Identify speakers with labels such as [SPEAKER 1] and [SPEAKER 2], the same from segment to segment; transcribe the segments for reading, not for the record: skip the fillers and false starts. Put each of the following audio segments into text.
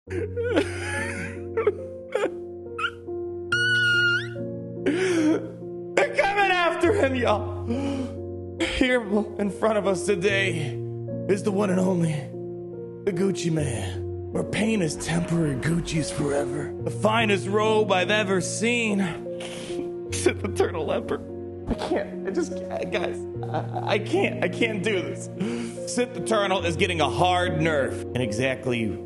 [SPEAKER 1] They're coming after him, y'all. Here in front of us today is the one and only, the Gucci Man. Where pain is temporary, Gucci's forever. The finest robe I've ever seen. Sit the turtle leopard. I can't, guys, I can't do this. Sit the turtle is getting a hard nerf in exactly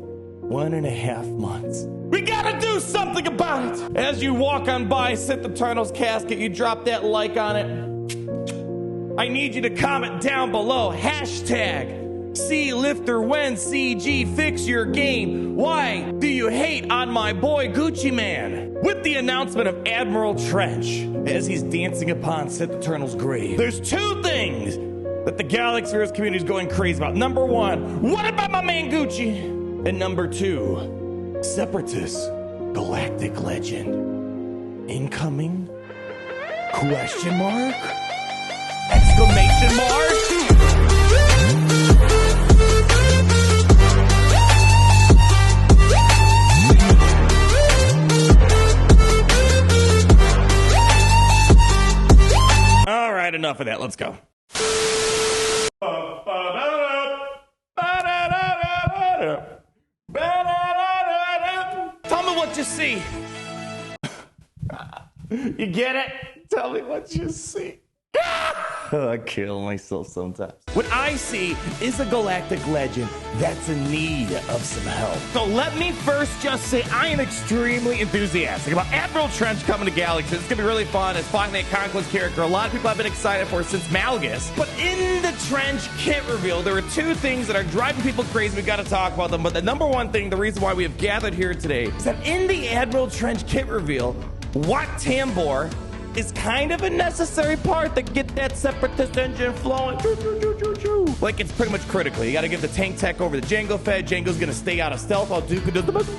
[SPEAKER 1] 1.5 months. We gotta do something about it. As you walk on by Sit the Turtle's casket, you drop that like on it. I need you to comment down below, hashtag C Lifter when CG fix your game. Why do you hate on my boy Gucci Man? With the announcement of Admiral Trench as he's dancing upon Sit the Turtle's grave, there's two things that the Galaxyverse community is going crazy about. Number one, what about my man Gucci? And number two, Separatist galactic legend incoming? Question mark? Exclamation mark? All right, enough of that. Let's go. Tell me what you see. You get it? Tell me what you see. I kill myself sometimes. What I see is a galactic legend that's in need of some help. So let me first just say I am extremely enthusiastic about Admiral Trench coming to Galaxy. It's going to be really fun. It's finally a Conquest character a lot of people have been excited for since Malgus. But in the Trench kit reveal, there are two things that are driving people crazy. We got to talk about them. But the number one thing, the reason why we have gathered here today, is that in the Admiral Trench kit reveal, Wat Tambor is kind of a necessary part to get that Separatist engine flowing. Like, it's pretty much critical. You got to give the tank tech over to Django Fed. Django's going to stay out of stealth while Dooku does the most.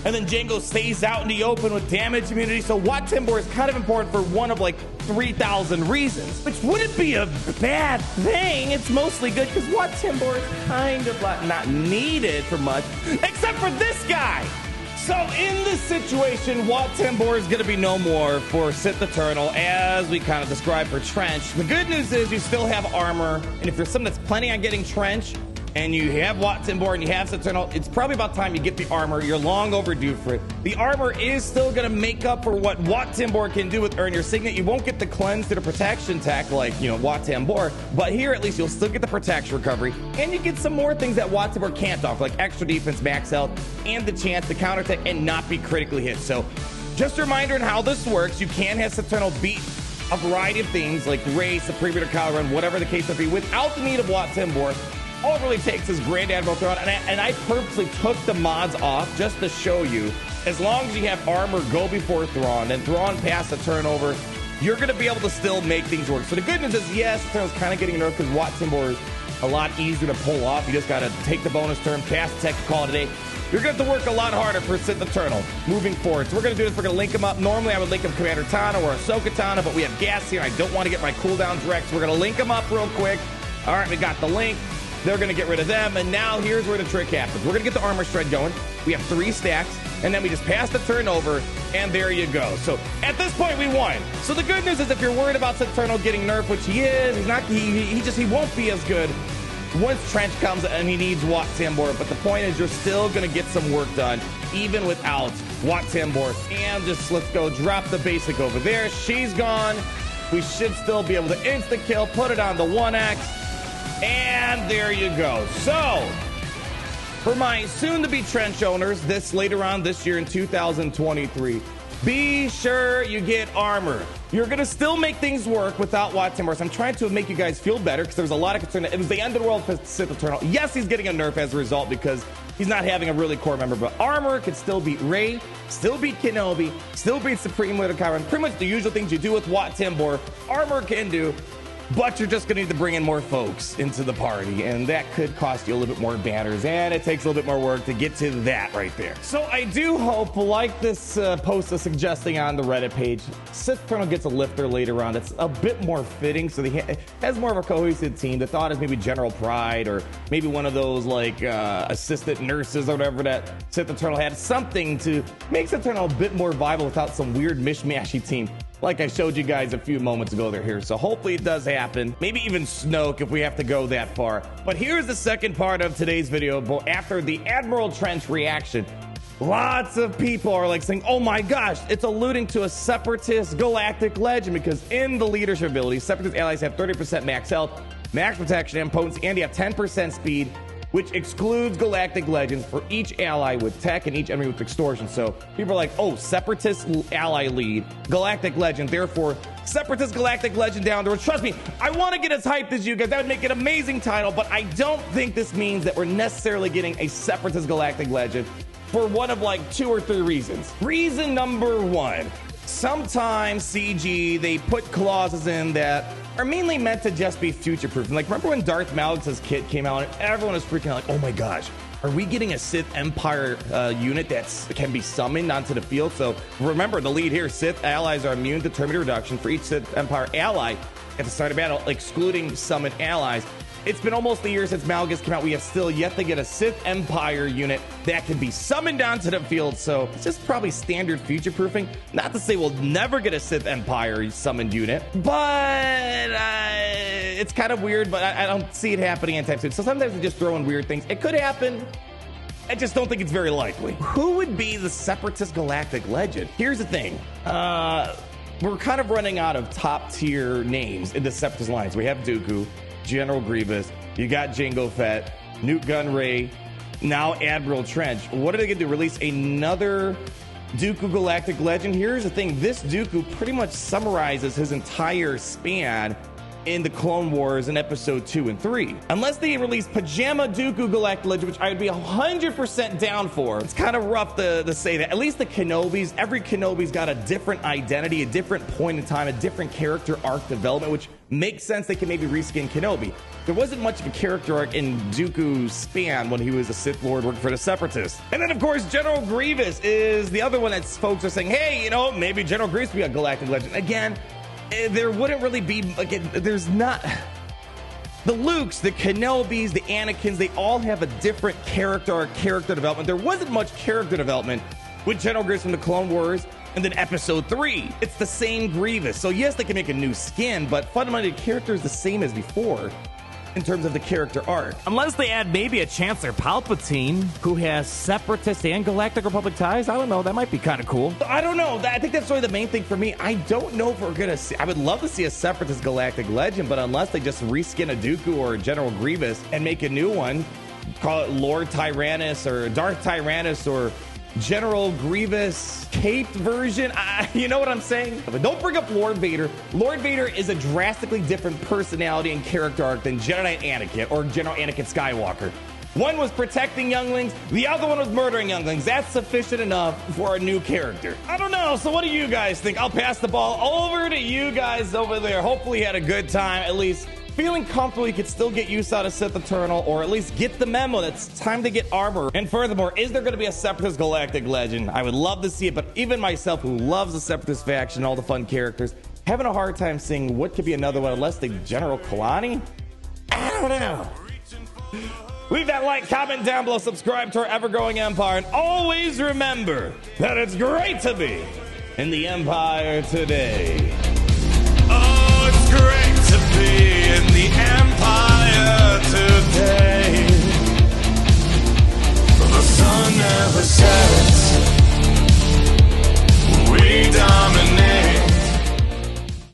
[SPEAKER 1] And then Django stays out in the open with damage immunity. So Wat Tambor is kind of important for one of like 3,000 reasons, which wouldn't be a bad thing. It's mostly good because Wat Tambor is kind of like not needed for much, except for this guy. So in this situation, Wat Tambor is going to be no more for Sit the Turtle, as we kind of described for Trench. The good news is you still have armor, and if you're someone that's planning on getting Trench, and you have Wat Tambor and you have Sit the Turtle, it's probably about time you get the armor. You're long overdue for it. The armor is still going to make up for what Wat Tambor can do with Earn Your Signet. You won't get the cleanse to the protection tech like, you know, Wat Tambor, but here at least you'll still get the protection recovery, and you get some more things that Wat Tambor can't offer, like extra defense, max health, and the chance to counterattack and not be critically hit. So just a reminder on how this works. You can have Sit the Turtle beat a variety of things like Ray, Supreme Leader, Kylo Ren, whatever the case may be, without the need of Wat Tambor. All it really takes is Grand Admiral Thrawn, and I purposely took the mods off just to show you, as long as you have armor go before Thrawn, and Thrawn pass the turnover, you're going to be able to still make things work. So the good news is, yes, the turn's kind of getting nerfed because Wat Tambor is a lot easier to pull off. You just got to take the bonus turn, pass the tech, call it a day. You're going to have to work a lot harder for Sit the Turtle moving forward. So we're going to do this. We're going to link them up. Normally, I would link them Commander Tana or Ahsoka Tana, but we have gas here. I don't want to get my cooldowns wrecked, so we're going to link them up real quick. All right, we got the link. They're going to get rid of them, and now here's where the trick happens. We're going to get the armor shred going. We have 3 stacks, and then we just pass the turn over, and there you go. So at this point, we won. So the good news is, if you're worried about Sit the Turtle getting nerfed, which he is, he's not. He won't be as good once Trench comes and he needs Wat Tambor. But the point is, you're still going to get some work done, even without Wat Tambor. And just let's go drop the basic over there. She's gone. We should still be able to insta kill. Put it on the 1X. And there you go. So, for my soon-to-be Trench owners, this later on this year in 2023, be sure you get armor. You're going to still make things work without Wat Tambor. So I'm trying to make you guys feel better because there was a lot of concern. It was the end of the world for Sit the Turtle. Yes, he's getting a nerf as a result because he's not having a really core member, but armor could still beat Rey, still beat Kenobi, still beat Supreme Leader Kylo Ren. Pretty much the usual things you do with Wat Tambor, armor can do. but you're just gonna need to bring in more folks into the party, and that could cost you a little bit more banners, and it takes a little bit more work to get to that right there. So I do hope, like this post is suggesting on the Reddit page, Sith Eternal gets a lifter later on. It's a bit more fitting, so he has more of a cohesive team. The thought is maybe General Pride, or maybe one of those like assistant nurses or whatever that Sith Eternal had, something to make Sith Eternal a bit more viable without some weird mishmashy team like I showed you guys a few moments ago. They're here, so hopefully it does happen. Maybe even Snoke if we have to go that far. But here's the second part of today's video. After the Admiral Trench reaction, lots of people are like saying, oh my gosh, it's alluding to a Separatist Galactic Legend, because in the leadership ability, Separatist allies have 30% max health, max protection and potency, and you have 10% speed, which excludes Galactic Legends for each ally with tech and each enemy with extortion. So people are like, oh, Separatist ally lead, Galactic Legend, therefore Separatist Galactic Legend down there. Trust me, I want to get as hyped as you guys. That would make an amazing title, but I don't think this means that we're necessarily getting a Separatist Galactic Legend for one of like 2 or 3 reasons. Reason number 1, sometimes CG, they put clauses in that are mainly meant to just be future-proof. Like, remember when Darth Malix's kit came out and everyone was freaking out like, oh my gosh, are we getting a Sith Empire unit that can be summoned onto the field? So remember, the lead here, Sith allies are immune to terminator reduction for each Sith Empire ally at the start of battle, excluding summoned allies. It's been almost a year since Malgus came out. We have still yet to get a Sith Empire unit that can be summoned onto the field. So it's just probably standard future proofing. Not to say we'll never get a Sith Empire summoned unit, but it's kind of weird, but I don't see it happening anytime soon. So sometimes they just throw in weird things. It could happen. I just don't think it's very likely. Who would be the Separatist Galactic Legend? Here's the thing. We're kind of running out of top tier names in the Separatist lines. We have Dooku, General Grievous, you got Jango Fett, Newt Gunray, now Admiral Trench. What are they going to do? Release another Dooku Galactic Legend? Here's the thing. This Dooku pretty much summarizes his entire span in the Clone Wars in episode 2 and 3. Unless they release Pajama Dooku Galactic Legend, which I would be 100% down for. It's kind of rough to say that. At least the Kenobis, every Kenobi's got a different identity, a different point in time, a different character arc development, which makes sense. They can maybe reskin Kenobi. There wasn't much of a character arc in Dooku's span when he was a Sith Lord working for the Separatists. And then, of course, General Grievous is the other one that folks are saying, hey, you know, maybe General Grievous will be a Galactic Legend. Again, there wouldn't really be, again, there's not, the Lukes, the Kenobis, the Anakins, they all have a different character or character development. There wasn't much character development with General Grievous from the Clone Wars and then episode 3. It's the same Grievous. So yes, they can make a new skin, but fundamentally the character is the same as before in terms of the character arc. Unless they add maybe a Chancellor Palpatine who has Separatist and Galactic Republic ties. I don't know. That might be kind of cool. I don't know. I think that's really the main thing for me. I don't know if we're going to see. I would love to see a Separatist Galactic Legend, but unless they just reskin a Dooku or a General Grievous and make a new one, call it Lord Tyrannus or Darth Tyrannus or General Grievous caped version. You know what I'm saying? But don't bring up Lord Vader. Lord Vader is a drastically different personality and character arc than Jedi Knight Anakin or General Anakin Skywalker. One was protecting younglings, the other one was murdering younglings. That's sufficient enough for a new character. I don't know, so what do you guys think? I'll pass the ball over to you guys over there. Hopefully you had a good time, at least feeling comfortable you could still get use out of Sith Eternal, or at least get the memo that's time to get armor. And furthermore, is there going to be a Separatist Galactic Legend? I would love to see it, but even myself, who loves the Separatist faction, all the fun characters, having a hard time seeing what could be another one unless the General Kalani? I don't know. Leave that like, comment down below, subscribe to our ever-growing empire, and always remember that it's great to be in the Empire today. Oh, it's great to be in the Empire today. The sun never